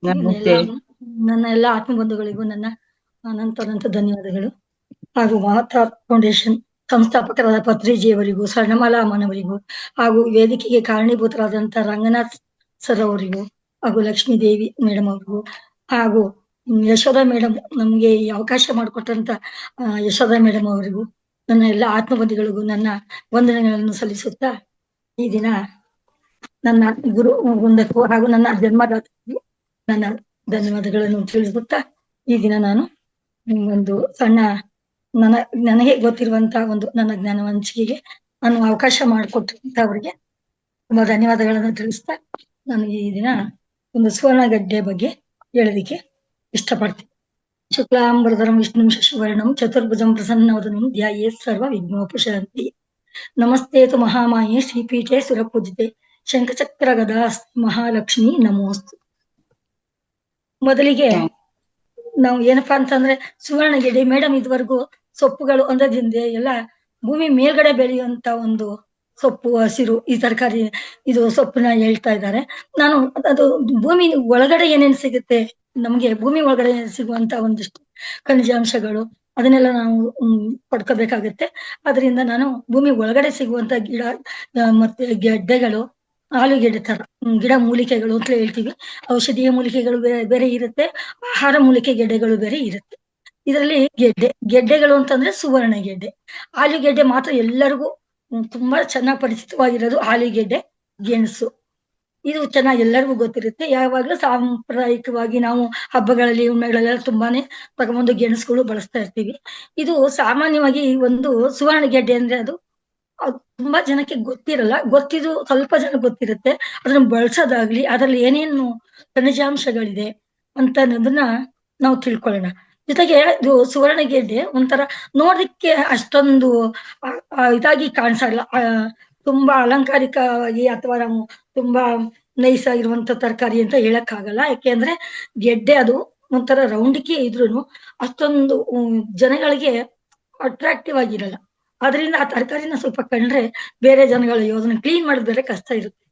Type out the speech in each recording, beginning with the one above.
ನಮಸ್ತೆ. ನನ್ನ ಎಲ್ಲ ಆತ್ಮಬಂಧುಗಳಿಗೂ ನನ್ನ ಅನಂತ ಧನ್ಯವಾದಗಳು. ಹಾಗೂ ಮಹತಾ ಫೌಂಡೇಶನ್ ಸಂಸ್ಥಾಪಕರಾದ ಪತ್ರಿಜಿಯವರಿಗೂ, ಸ್ವರ್ಣಮಾಲಾ ಅಮ್ಮನವರಿಗೂ, ಹಾಗೂ ವೇದಿಕೆಗೆ ಕಾರಣೀಭೂತರಾದಂತ ರಂಗನಾಥ್ ಸರ್ ಅವರಿಗೂ, ಹಾಗೂ ಲಕ್ಷ್ಮೀದೇವಿ ಮೇಡಮ್ ಅವರಿಗೂ, ಹಾಗೂ ಯಶೋಧ ಮೇಡಮ್ ನಮ್ಗೆ ಈ ಅವಕಾಶ ಮಾಡಿಕೊಟ್ಟಂತ ಯಶೋಧ ಮೇಡಮ್ ಅವರಿಗೂ, ನನ್ನ ಎಲ್ಲ ಆತ್ಮಬಂಧುಗಳಿಗೂ ನನ್ನ ವಂದನೆಗಳನ್ನು ಸಲ್ಲಿಸುತ್ತಾ, ಈ ದಿನ ನನ್ನ ಗುರು ವೃಂದಕ್ಕೂ ಹಾಗೂ ನನ್ನ ಜನ್ಮದಾತರಿಗೂ ನನ್ನ ಧನ್ಯವಾದಗಳನ್ನು ತಿಳಿಸುತ್ತಾ, ಈ ದಿನ ನಾನು ಒಂದು ಸಣ್ಣ ನನಗೆ ಗೊತ್ತಿರುವಂತ ಒಂದು ನನ್ನ ಜ್ಞಾನ ಹಂಚಿಕೆಗೆ ನಾನು ಅವಕಾಶ ಮಾಡಿಕೊಟ್ಟಂತ ಅವರಿಗೆ ತುಂಬಾ ಧನ್ಯವಾದಗಳನ್ನು ತಿಳಿಸ್ತಾ, ನನಗೆ ಈ ದಿನ ಒಂದು ಸುವರ್ಣಗಡ್ಡೆ ಬಗ್ಗೆ ಹೇಳೋದಿಕ್ಕೆ ಇಷ್ಟಪಡ್ತೀನಿ. ಶುಕ್ಲಾಂಬರಧರಂ ವಿಷ್ಣು ಶಶಿವರ್ಣಂ ಚತುರ್ಭುಜಂ ಪ್ರಸನ್ನವದನಂ ಧ್ಯಾಯೇತ್ ಸರ್ವ ವಿಘ್ನೋಪಶಾಂತಿ. ನಮಸ್ತೇತು ಮಹಾಮಾಯೆ ಶ್ರೀಪೀಠೆ ಸುರಪೂಜಿತೆ ಶಂಖಚಕ್ರ ಗದಾ ಮಹಾಲಕ್ಷ್ಮಿ ನಮೋಸ್ತು. ಮೊದಲಿಗೆ ನಾವು ಏನಪ್ಪಾ ಅಂತಂದ್ರೆ, ಸುವರ್ಣಗೆಡ್ಡೆ ಮೇಡಮ್ ಇದುವರೆಗೂ ಸೊಪ್ಪುಗಳು ಅಂದದಿಂದ ಎಲ್ಲ ಭೂಮಿ ಮೇಲ್ಗಡೆ ಬೆಳೆಯುವಂತ ಒಂದು ಸೊಪ್ಪು, ಹಸಿರು, ಈ ತರಕಾರಿ, ಇದು ಸೊಪ್ಪನ್ನ ಹೇಳ್ತಾ ಇದ್ದಾರೆ. ನಾನು ಅದು ಭೂಮಿ ಒಳಗಡೆ ಏನೇನ್ ಸಿಗುತ್ತೆ, ನಮ್ಗೆ ಭೂಮಿ ಒಳಗಡೆ ಸಿಗುವಂತ ಒಂದಿಷ್ಟು ಖನಿಜಾಂಶಗಳು, ಅದನ್ನೆಲ್ಲ ನಾವು ಪಡ್ಕೋಬೇಕಾಗತ್ತೆ. ಅದರಿಂದ ನಾನು ಭೂಮಿ ಒಳಗಡೆ ಸಿಗುವಂತ ಗಿಡ ಮತ್ತೆ ಗೆಡ್ಡೆಗಳು, ಆಲೂಗೆಡ್ಡೆ ತರ ಗಿಡ ಮೂಲಿಕೆಗಳು ಅಂತ ಹೇಳ್ತೀವಿ. ಔಷಧೀಯ ಮೂಲಿಕೆಗಳು ಬೇರೆ ಇರುತ್ತೆ, ಆಹಾರ ಮೂಲಿಕೆ ಗೆಡ್ಡೆಗಳು ಬೇರೆ ಇರುತ್ತೆ. ಇದರಲ್ಲಿ ಗೆಡ್ಡೆಗಳು ಅಂತಂದ್ರೆ ಸುವರ್ಣ ಗೆಡ್ಡೆ. ಆಲೂಗೆಡ್ಡೆ ಮಾತ್ರ ಎಲ್ಲರಿಗೂ ತುಂಬಾ ಚೆನ್ನಾಗಿ ಪರಿಚಿತವಾಗಿರೋದು ಆಲೂಗೆಡ್ಡೆ ಗೆಣಸು. ಇದು ಚೆನ್ನಾಗಿ ಎಲ್ಲರಿಗೂ ಗೊತ್ತಿರುತ್ತೆ. ಯಾವಾಗ್ಲೂ ಸಾಂಪ್ರದಾಯಿಕವಾಗಿ ನಾವು ಹಬ್ಬಗಳಲ್ಲಿ ಹುಣ್ಮೆಗಳೆಲ್ಲ ತುಂಬಾನೇ ತಗೊಂಬಂದು ಗೆಣಸುಗಳು ಬಳಸ್ತಾ ಇರ್ತೀವಿ. ಇದು ಸಾಮಾನ್ಯವಾಗಿ ಒಂದು ಸುವರ್ಣ ಗೆಡ್ಡೆ ಅಂದ್ರೆ ಅದು ತುಂಬಾ ಜನಕ್ಕೆ ಗೊತ್ತಿರಲ್ಲ. ಗೊತ್ತಿದ್ದು ಸ್ವಲ್ಪ ಜನ ಗೊತ್ತಿರುತ್ತೆ. ಅದನ್ನ ಬಳಸೋದಾಗ್ಲಿ, ಅದ್ರಲ್ಲಿ ಏನೇನು ಖನಿಜಾಂಶಗಳಿದೆ ಅಂತ ಅನ್ನೋದನ್ನ ನಾವು ತಿಳ್ಕೊಳ್ಳೋಣ. ಜೊತೆಗೆ ಇದು ಸುವರ್ಣಗೆಡ್ಡೆ ಒಂಥರ ನೋಡ್ಲಿಕ್ಕೆ ಅಷ್ಟೊಂದು ಇದಾಗಿ ಕಾಣಿಸಲ್ಲ, ತುಂಬಾ ಅಲಂಕಾರಿಕವಾಗಿ ಅಥವಾ ನಾವು ತುಂಬಾ ನೈಸ್ ಆಗಿರುವಂತ ತರಕಾರಿ ಅಂತ ಹೇಳಕ್ ಆಗಲ್ಲ. ಯಾಕೆಂದ್ರೆ ಗೆಡ್ಡೆ ಅದು ಒಂಥರ ರೌಂಡಿಕೆ ಇದ್ರುನು ಅಷ್ಟೊಂದು ಜನಗಳಿಗೆ ಅಟ್ರಾಕ್ಟಿವ್ ಆಗಿರಲ್ಲ. ಅದರಿಂದ ಆ ತರಕಾರಿನ ಸ್ವಲ್ಪ ಕಂಡ್ರೆ ಬೇರೆ ಜನಗಳು ಅದನ್ನ ಕ್ಲೀನ್ ಮಾಡೋದು ಬೇರೆ ಕಷ್ಟ ಇರುತ್ತೆ.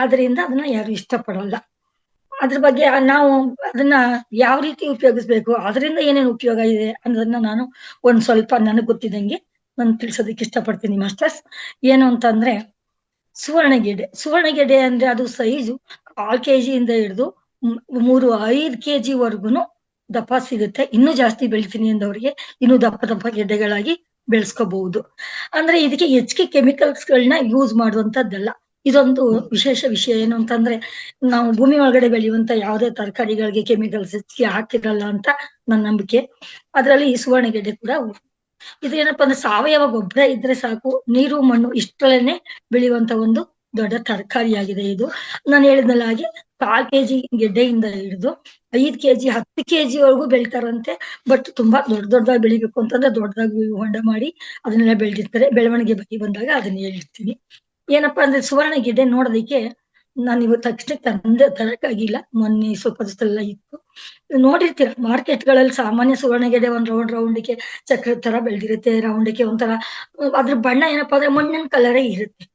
ಆದ್ರಿಂದ ಅದನ್ನ ಯಾರು ಇಷ್ಟಪಡಲ್ಲ. ಅದ್ರ ಬಗ್ಗೆ ನಾವು ಅದನ್ನ ಯಾವ ರೀತಿ ಉಪಯೋಗಿಸ್ಬೇಕು, ಅದರಿಂದ ಏನೇನು ಉಪಯೋಗ ಇದೆ ಅನ್ನೋದನ್ನ ನಾನು ಒಂದ್ ಸ್ವಲ್ಪ ನನಗ್ ಗೊತ್ತಿದಂಗೆ ನಾನು ತಿಳ್ಸೋದಕ್ಕೆ ಇಷ್ಟಪಡ್ತೀನಿ ಮಾಸ್ಟರ್ಸ್. ಏನು ಅಂತಂದ್ರೆ, ಸುವರ್ಣಗೆಡ್ಡೆ ಅಂದ್ರೆ ಅದು ಸೈಜು 1/4 kg ಇಂದ ಹಿಡಿದು 3-5 kg ವರ್ಗುನು ದಪ್ಪ ಸಿಗುತ್ತೆ. ಇನ್ನೂ ಜಾಸ್ತಿ ಬೆಳಿತೀನಿ ಅಂದವ್ರಿಗೆ ಇನ್ನೂ ದಪ್ಪ ಗೆಡ್ಡೆಗಳಾಗಿ ಬೆಳೆಸ್ಕೋಬಹುದು. ಅಂದ್ರೆ ಇದಕ್ಕೆ ಹೆಚ್ಚಿಗೆ ಕೆಮಿಕಲ್ಸ್ಗಳನ್ನ ಯೂಸ್ ಮಾಡುವಂತದ್ದಲ್ಲ. ಇದೊಂದು ವಿಶೇಷ ವಿಷಯ. ಏನು ಅಂತಂದ್ರೆ, ನಾವು ಭೂಮಿ ಒಳಗಡೆ ಬೆಳೆಯುವಂತ ಯಾವುದೇ ತರಕಾರಿಗಳಿಗೆ ಕೆಮಿಕಲ್ಸ್ ಹೆಚ್ಚಿಗೆ ಹಾಕಿರಲ್ಲ ಅಂತ ನನ್ನ ನಂಬಿಕೆ. ಅದ್ರಲ್ಲಿ ಈ ಸುವರ್ಣಗೆಡ್ಡೆ ಕೂಡ ಇದೇನಪ್ಪಾ ಅಂದ್ರೆ ಸಾವಯವ ಗೊಬ್ಬರ ಇದ್ರೆ ಸಾಕು, ನೀರು ಮಣ್ಣು ಇಷ್ಟರಲ್ಲೇನೆ ಬೆಳೆಯುವಂತ ಒಂದು ದೊಡ್ಡ ತರಕಾರಿಯಾಗಿದೆ ಇದು. ನಾನು ಹೇಳಿದ್ನಲ್ಲ ಹಾಗೆ 1/4 kg ಗೆಡ್ಡೆಯಿಂದ ಹಿಡಿದು 5 kg 10 kg ವರೆಗೂ ಬೆಳಿತಾರಂತೆ. ಬಟ್ ತುಂಬಾ ದೊಡ್ಡದಾಗಿ ಬೆಳಿಬೇಕು ಅಂತಂದ್ರೆ ದೊಡ್ಡದಾಗಿ ಹೊಂಡ ಮಾಡಿ ಅದನ್ನೆಲ್ಲ ಬೆಳೆದಿರ್ತಾರೆ. ಬೆಳವಣಿಗೆ ಬಗ್ಗೆ ಬಂದಾಗ ಅದನ್ನ ಹೇಳಿರ್ತೀನಿ. ಏನಪ್ಪಾ ಅಂದ್ರೆ, ಸುವರ್ಣಗೆಡ್ಡೆ ನೋಡೋದಕ್ಕೆ ನಾನು ಇವತ್ತು ತಕ್ಷಣ ತರಕ್ಕಾಗಿಲ್ಲ, ಮೊನ್ನೆ ಸ್ವಲ್ಪ ದಿವಸದೆಲ್ಲ ಇತ್ತು. ನೋಡಿರ್ತೀರ ಮಾರ್ಕೆಟ್ಗಳಲ್ಲಿ ಸಾಮಾನ್ಯ ಸುವರ್ಣಗೆಡ್ಡೆ ಒಂದ್ ರೌಂಡಿಗೆ ಚಕ್ರದ ತರ ಬೆಳೆದಿರುತ್ತೆ. ರೌಂಡಿಗೆ ಒಂಥರ ಅದ್ರ ಬಣ್ಣ ಏನಪ್ಪಾ ಅಂದ್ರೆ ಮಣ್ಣಿನ ಕಲರೇ ಇರುತ್ತೆ.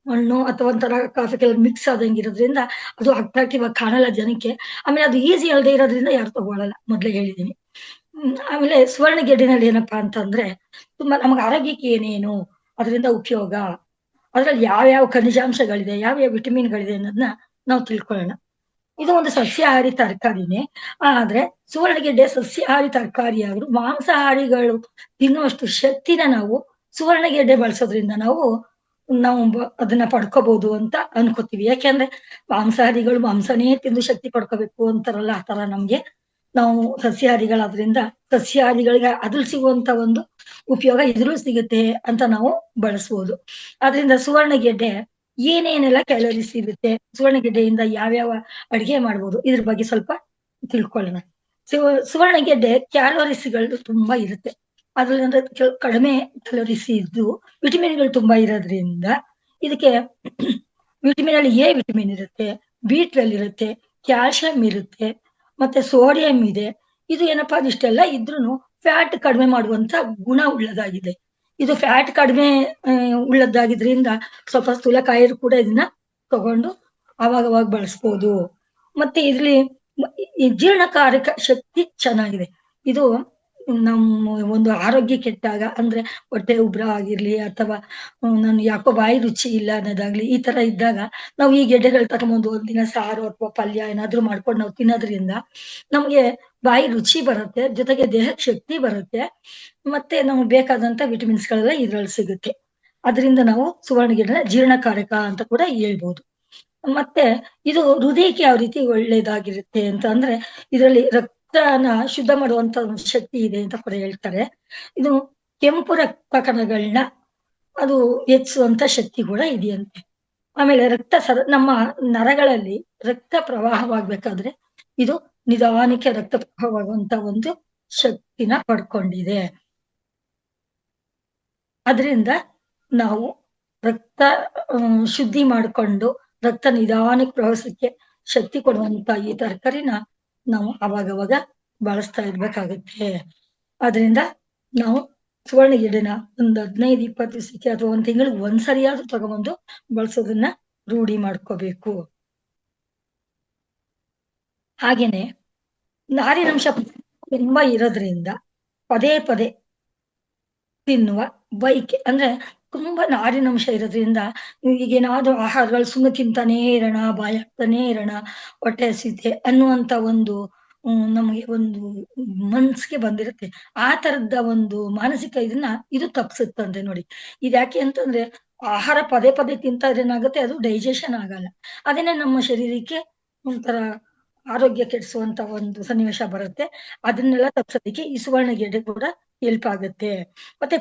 ಮಣ್ಣು ಅಥವಾ ಒಂಥರ ಕಾಫಿ ಕಲರ್ ಮಿಕ್ಸ್ ಆದಂಗಿರೋದ್ರಿಂದ ಅದು ಅಟ್ರಾಕ್ಟಿವ್ ಆಗಿ ಕಾಣಲ್ಲ ಜನಕ್ಕೆ. ಆಮೇಲೆ ಅದು ಈಸಿ ಅಲ್ಲದೆ ಇರೋದ್ರಿಂದ ಯಾರು ತಗೊಳಲ್ಲ, ಮೊದ್ಲೇ ಹೇಳಿದೀನಿ. ಆಮೇಲೆ ಸುವರ್ಣಗೆಡ್ಡೆನಲ್ಲಿ ಏನಪ್ಪಾ ಅಂತಂದ್ರೆ, ತುಂಬಾ ನಮ್ಗೆ ಆರೋಗ್ಯಕ್ಕೆ ಏನೇನು ಅದರಿಂದ ಉಪಯೋಗ, ಅದ್ರಲ್ಲಿ ಯಾವ್ಯಾವ ಖನಿಜಾಂಶಗಳಿದೆ, ಯಾವ್ಯಾವ ವಿಟಮಿನ್ಗಳಿದೆ ಅನ್ನೋದನ್ನ ನಾವು ತಿಳ್ಕೊಳ್ಳೋಣ. ಇದು ಒಂದು ಸಸ್ಯಾಹಾರಿ ತರಕಾರಿನೇ. ಆದ್ರೆ ಸುವರ್ಣಗೆಡ್ಡೆ ಸಸ್ಯಾಹಾರಿ ತರಕಾರಿ ಆದ್ರೂ ಮಾಂಸಾಹಾರಿಗಳು ತಿನ್ನುವಷ್ಟು ಶಕ್ತಿನ ನಾವು ಸುವರ್ಣಗೆಡ್ಡೆ ಬಳಸೋದ್ರಿಂದ ನಾವು ಅದನ್ನ ಪಡ್ಕೋಬಹುದು ಅಂತ ಅನ್ಕೋತೀವಿ. ಯಾಕೆಂದ್ರೆ ಮಾಂಸಾಹಾರಿಗಳು ಮಾಂಸನೇ ತಿಂದು ಶಕ್ತಿ ಪಡ್ಕೋಬೇಕು ಅಂತಾರಲ್ಲ, ಆ ತರ ನಮ್ಗೆ ನಾವು ಸಸ್ಯಾಹಾರಿಗಳಾದ್ರಿಂದ ಸಸ್ಯಾಹಾರಿಗಳಿಗೆ ಅದ್ರಲ್ಲಿ ಸಿಗುವಂತ ಒಂದು ಉಪಯೋಗ ಇದ್ರಲ್ಲೂ ಸಿಗುತ್ತೆ ಅಂತ ನಾವು ಬಳಸ್ಬೋದು. ಆದ್ರಿಂದ ಸುವರ್ಣಗೆಡ್ಡೆ ಏನೇನೆಲ್ಲ ಕ್ಯಾಲೋರೀಸ್ ಇರುತ್ತೆ, ಸುವರ್ಣಗೆಡ್ಡೆಯಿಂದ ಯಾವ್ಯಾವ ಅಡಿಗೆ ಮಾಡ್ಬೋದು, ಇದ್ರ ಬಗ್ಗೆ ಸ್ವಲ್ಪ ತಿಳ್ಕೊಳ್ಳೋಣ. ಸುವರ್ಣಗೆಡ್ಡೆ ಕ್ಯಾಲೋರೀಸ್ಗಳು ತುಂಬಾ ಇರುತ್ತೆ. ಅದ್ರಲ್ಲಿ ಅಂದ್ರೆ ಕಡಿಮೆ ಕ್ಯಾಲೋರೀಸ್ ಇದ್ದು ವಿಟಮಿನ್ಗಳು ತುಂಬಾ ಇರೋದ್ರಿಂದ ಇದಕ್ಕೆ ವಿಟಮಿನ್ ಅಲ್ಲಿ ಎ ವಿಟಮಿನ್ ಇರುತ್ತೆ, ಬಿ12 ಇರುತ್ತೆ, ಕ್ಯಾಲ್ಸಿಯಂ ಇರುತ್ತೆ, ಮತ್ತೆ ಸೋಡಿಯಂ ಇದೆ. ಇದು ಏನಪ್ಪಾ ಇಷ್ಟೆಲ್ಲ ಇದ್ರೂ ಫ್ಯಾಟ್ ಕಡಿಮೆ ಮಾಡುವಂತ ಗುಣ ಉಳ್ಳದಾಗಿದೆ. ಇದು ಫ್ಯಾಟ್ ಕಡಿಮೆ ಉಳ್ಳದ್ದಾಗಿದ್ರಿಂದ ಸ್ವಲ್ಪ ಸ್ಥೂಲಕಾಯರು ಕೂಡ ಇದನ್ನ ತಗೊಂಡು ಅವಾಗವಾಗ ಬಳಸ್ಬೋದು. ಮತ್ತೆ ಇದ್ರಲ್ಲಿ ಈ ಜೀರ್ಣಕಾರಕ ಶಕ್ತಿ ಚೆನ್ನಾಗಿದೆ. ಇದು ನಮ್ಮ ಒಂದು ಆರೋಗ್ಯ ಕೆಟ್ಟಾಗ ಅಂದ್ರೆ ಹೊಟ್ಟೆ ಉಬ್ರ ಆಗಿರ್ಲಿ ಅಥವಾ ನನ್ ಯಾಕೋ ಬಾಯಿ ರುಚಿ ಇಲ್ಲ ಅನ್ನೋದಾಗ್ಲಿ, ಈ ತರ ಇದ್ದಾಗ ನಾವು ಈ ಗೆಡ್ಡೆಗಳು ತಗೊಂಬಂದು ಒಂದಿನ ಸಾರು ಅಥವಾ ಪಲ್ಯ ಏನಾದ್ರು ಮಾಡ್ಕೊಂಡು ನಾವು ತಿನ್ನೋದ್ರಿಂದ ನಮ್ಗೆ ಬಾಯಿ ರುಚಿ ಬರುತ್ತೆ. ಜೊತೆಗೆ ದೇಹಕ್ಕೆ ಶಕ್ತಿ ಬರುತ್ತೆ. ಮತ್ತೆ ನಮ್ಗೆ ಬೇಕಾದಂತ ವಿಟಮಿನ್ಸ್‌ಗಳೆಲ್ಲ ಇದ್ರಲ್ಲಿ ಸಿಗುತ್ತೆ. ಅದರಿಂದ ನಾವು ಸುವರ್ಣಗೆಡ್ಡೆನ ಜೀರ್ಣಕಾರಕ ಅಂತ ಕೂಡ ಹೇಳ್ಬೋದು. ಮತ್ತೆ ಇದು ಹೃದಯಕ್ಕೆ ಯಾವ ರೀತಿ ಒಳ್ಳೇದಾಗಿರುತ್ತೆ ಅಂತ ಅಂದ್ರೆ, ಇದರಲ್ಲಿ ರಕ್ತನ ಶುದ್ಧ ಮಾಡುವಂತ ಒಂದು ಶಕ್ತಿ ಇದೆ ಅಂತ ಕೂಡ ಹೇಳ್ತಾರೆ. ಇದು ಕೆಂಪು ರಕ್ತ ಕಣಗಳನ್ನ ಅದು ಹೆಚ್ಚಿಸುವಂತ ಶಕ್ತಿ ಕೂಡ ಇದೆಯಂತೆ. ಆಮೇಲೆ ನಮ್ಮ ನರಗಳಲ್ಲಿ ರಕ್ತ ಪ್ರವಾಹವಾಗ್ಬೇಕಾದ್ರೆ ಇದು ನಿಧಾನಕ್ಕೆ ರಕ್ತ ಪ್ರವಾಹವಾಗುವಂತ ಒಂದು ಶಕ್ತಿನ ಪಡ್ಕೊಂಡಿದೆ. ಅದರಿಂದ ನಾವು ರಕ್ತ ಶುದ್ಧಿ ಮಾಡ್ಕೊಂಡು ರಕ್ತ ನಿಧಾನಕ್ಕೆ ಪ್ರವಾಸಕ್ಕೆ ಶಕ್ತಿ ಕೊಡುವಂತ ಈ ತರಕಾರಿನ ನಾವು ಅವಾಗವಾಗ ಬಳಸ್ತಾ ಇರ್ಬೇಕಾಗತ್ತೆ. ಅದರಿಂದ ನಾವು ಸುವರ್ಣಗೆಡ್ಡೆನ ಒಂದು 15-20 ದಿವಸಕ್ಕೆ ಅಥವಾ ಒಂದ್ ತಿಂಗಳಿಗೆ ಒಂದ್ಸರಿಯಾದ್ರೂ ತಗೊಂಬಂದು ಬಳಸೋದನ್ನ ರೂಢಿ ಮಾಡ್ಕೋಬೇಕು. ಹಾಗೇನೆ ನಾರಿನಂಶ ತುಂಬಾ ಇರೋದ್ರಿಂದ ಪದೇ ಪದೇ ತಿನ್ನುವ ಬಯಕೆ ಅಂದ್ರೆ ತುಂಬಾ ನಾರಿನಂಶ ಇರೋದ್ರಿಂದ ಈಗೇನಾದ್ರೂ ಆಹಾರಗಳು ಸುಮ್ಮನೆ ತಿಂತಾನೇ ಇರೋಣ, ಬಾಯಿ ಹಾಕ್ತಾನೇ ಇರೋಣ, ಹೊಟ್ಟೆ ಹಸಿತೆ ಅನ್ನುವಂತ ಒಂದು ನಮಗೆ ಒಂದು ಮನ್ಸಿಗೆ ಬಂದಿರುತ್ತೆ. ಆ ತರದ ಒಂದು ಮಾನಸಿಕ ಇದನ್ನ ಇದು ತಪ್ಪಿಸುತ್ತಂತೆ ನೋಡಿ. ಇದ್ಯಾಕೆ ಅಂತಂದ್ರೆ ಆಹಾರ ಪದೇ ಪದೇ ತಿಂತಾ ಇದ್ರೆ ಏನಾಗುತ್ತೆ, ಅದು ಡೈಜೆಷನ್ ಆಗಲ್ಲ. ಅದೇನೆ ನಮ್ಮ ಶರೀರಕ್ಕೆ ಒಂಥರ ಆರೋಗ್ಯ ಕೆಡಿಸುವಂತ ಒಂದು ಸನ್ನಿವೇಶ ಬರುತ್ತೆ. ಅದನ್ನೆಲ್ಲ ತಪ್ಪಿಸೋದಕ್ಕೆ ಈ ಸುವರ್ಣಗೆಡ್ಡೆ ಕೂಡ ಹೆಲ್ಪ್ ಆಗುತ್ತೆ. ಮತ್ತೆ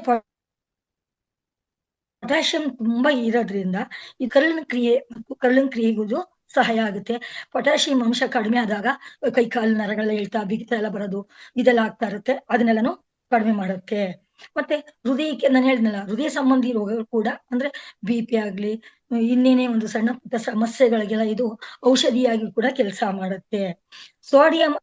ಪೊಟ್ಯಾಷಿಯಂ ತುಂಬಾ ಇರೋದ್ರಿಂದ ಈ ಕರಳಿನ ಕ್ರಿಯೆ ಮತ್ತು ಕರಳಿನ ಕ್ರಿಯೆಗೂ ಸಹಾಯ ಆಗುತ್ತೆ. ಪೊಟ್ಯಾಷಿಯಂ ಅಂಶ ಕಡಿಮೆ ಆದಾಗ ಕೈ ಕಾಲು ನರಗಳೆಲ್ಲ ಎಳ್ತಾ ಬಿಗಿತ ಎಲ್ಲ ಬರೋದು ಇದೆಲ್ಲ ಆಗ್ತಾ ಇರುತ್ತೆ. ಅದನ್ನೆಲ್ಲಾನು ಕಡಿಮೆ ಮಾಡುತ್ತೆ. ಮತ್ತೆ ಹೃದಯಕ್ಕೆ ನಾನು ಹೇಳಿದ್ನಲ್ಲ, ಹೃದಯ ಸಂಬಂಧಿ ರೋಗಗಳು ಕೂಡ ಅಂದ್ರೆ BP ಆಗ್ಲಿ, ಇನ್ನೇನೇ ಒಂದು ಸಣ್ಣ ಪುಟ್ಟ ಸಮಸ್ಯೆಗಳಿಗೆಲ್ಲ ಇದು ಔಷಧಿಯಾಗಿ ಕೂಡ ಕೆಲಸ ಮಾಡುತ್ತೆ. ಸೋಡಿಯಂ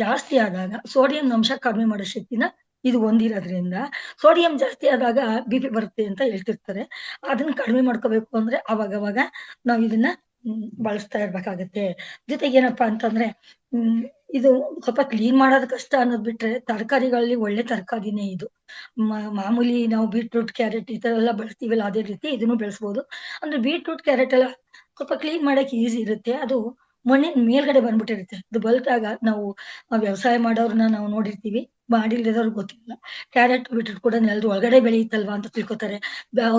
ಜಾಸ್ತಿ ಆದಾಗ ಸೋಡಿಯಂ ಅಂಶ ಕಡಿಮೆ ಮಾಡೋ ಶಕ್ತಿನ ಇದು ಹೊಂದಿರೋದ್ರಿಂದ ಸೋಡಿಯಂ ಜಾಸ್ತಿ ಆದಾಗ BP ಬರುತ್ತೆ ಅಂತ ಹೇಳ್ತಿರ್ತಾರೆ. ಅದನ್ನ ಕಡಿಮೆ ಮಾಡ್ಕೋಬೇಕು ಅಂದ್ರೆ ಅವಾಗವಾಗ ನಾವ್ ಇದನ್ನ ಬಳಸ್ತಾ ಇರ್ಬೇಕಾಗತ್ತೆ. ಜೊತೆಗೆ ಏನಪ್ಪಾ ಅಂತಂದ್ರೆ ಇದು ಸ್ವಲ್ಪ ಕ್ಲೀನ್ ಮಾಡೋದ್ ಕಷ್ಟ ಅನ್ನೋದ್ ಬಿಟ್ರೆ ತರಕಾರಿಗಳಲ್ಲಿ ಒಳ್ಳೆ ತರಕಾರಿನೇ ಇದು. ಮಾಮೂಲಿ ನಾವು ಬೀಟ್ರೂಟ್, ಕ್ಯಾರೆಟ್ ಈ ತರ ಎಲ್ಲ ಬೆಳೆಸ್ತೀವಲ್ಲ ಅದೇ ರೀತಿ ಇದನ್ನು ಬೆಳೆಸ್ಬೋದು. ಅಂದ್ರೆ ಬೀಟ್ರೂಟ್, ಕ್ಯಾರೆಟ್ ಎಲ್ಲ ಸ್ವಲ್ಪ ಕ್ಲೀನ್ ಮಾಡಕ್ ಈಸಿ ಇರುತ್ತೆ. ಅದು ಮಣ್ಣಿನ ಮೇಲ್ಗಡೆ ಬಂದ್ಬಿಟ್ಟಿರುತ್ತೆ. ಅದು ಬಲ್ತಾಗ ನಾವು ವ್ಯವಸಾಯ ಮಾಡೋರ್ನ ನಾವು ನೋಡಿರ್ತೀವಿ. ಮಾಡಿಲ್ದಿರೋರ್ಗ್ ಗೊತ್ತಿಲ್ಲ. ಕ್ಯಾರೆಟ್, ಬೀಟ್ರೂಟ್ ಕೂಡ ನೆಲದ ಒಳಗಡೆ ಬೆಳೆಯುತ್ತಲ್ವಾ ಅಂತ ತಿಳ್ಕೊತಾರೆ.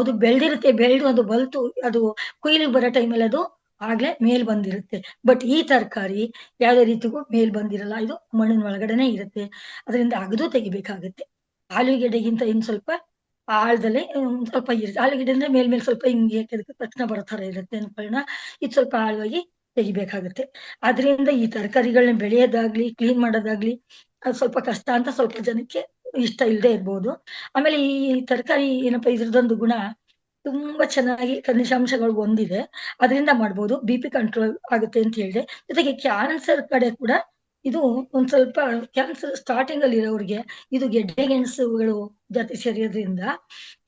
ಅದು ಬೆಳ್ದಿರುತ್ತೆ. ಬೆಳ್ದು ಅದು ಬಲ್ತು ಅದು ಕೊಯ್ಲಿಗೆ ಬರೋ ಟೈಮಲ್ಲಿ ಅದು ಆಗ್ಲೇ ಮೇಲ್ ಬಂದಿರುತ್ತೆ. ಬಟ್ ಈ ತರಕಾರಿ ಯಾವ್ದೇ ರೀತಿಗೂ ಮೇಲ್ ಬಂದಿರಲ್ಲ. ಇದು ಮಣ್ಣಿನ ಒಳಗಡೆನೆ ಇರುತ್ತೆ. ಅದರಿಂದ ಅಗದು ತೆಗಿಬೇಕಾಗತ್ತೆ. ಆಲೂಗೆಡ್ಡೆಗಿಂತ ಇನ್ ಸ್ವಲ್ಪ ಆಳದಲ್ಲಿ ಸ್ವಲ್ಪ ಇರುತ್ತೆ. ಆಲೂಗೆಡ್ಡೆ ಅಂದ್ರೆ ಮೇಲ್ ಸ್ವಲ್ಪ ಹಿಂಗೆ ತಕ್ಷಣ ಬರೋ ತರ ಇರುತ್ತೆ ಅನ್ಕೊಳ್ಳೋಣ. ಇದು ಸ್ವಲ್ಪ ಆಳವಾಗಿ ತೆಗಿಬೇಕಾಗತ್ತೆ. ಆದ್ರಿಂದ ಈ ತರಕಾರಿಗಳನ್ನ ಬೆಳೆಯೋದಾಗ್ಲಿ, ಕ್ಲೀನ್ ಮಾಡೋದಾಗ್ಲಿ ಅದು ಸ್ವಲ್ಪ ಕಷ್ಟ ಅಂತ ಸ್ವಲ್ಪ ಜನಕ್ಕೆ ಇಷ್ಟ ಇಲ್ಲದೆ ಇರ್ಬೋದು. ಆಮೇಲೆ ಈ ತರಕಾರಿ ಏನಪ್ಪಾ ಇದ್ರದೊಂದು ಗುಣ ತುಂಬಾ ಚೆನ್ನಾಗಿ ಖನಿಜಾಂಶಗಳು ಹೊಂದಿದೆ. ಅದರಿಂದ ಮಾಡ್ಬೋದು. BP ಕಂಟ್ರೋಲ್ ಆಗುತ್ತೆ ಅಂತ ಹೇಳಿದೆ. ಜೊತೆಗೆ ಕ್ಯಾನ್ಸರ್ ಕಡೆ ಕೂಡ ಇದು ಒಂದ್ ಸ್ವಲ್ಪ ಕ್ಯಾನ್ಸರ್ ಸ್ಟಾರ್ಟಿಂಗ್ ಅಲ್ಲಿ ಇರೋರಿಗೆ ಇದು ಗೆಡ್ಡೆ ಗೆಣಸುಗಳು ಜಾತಿ ಸೇರೋದ್ರಿಂದ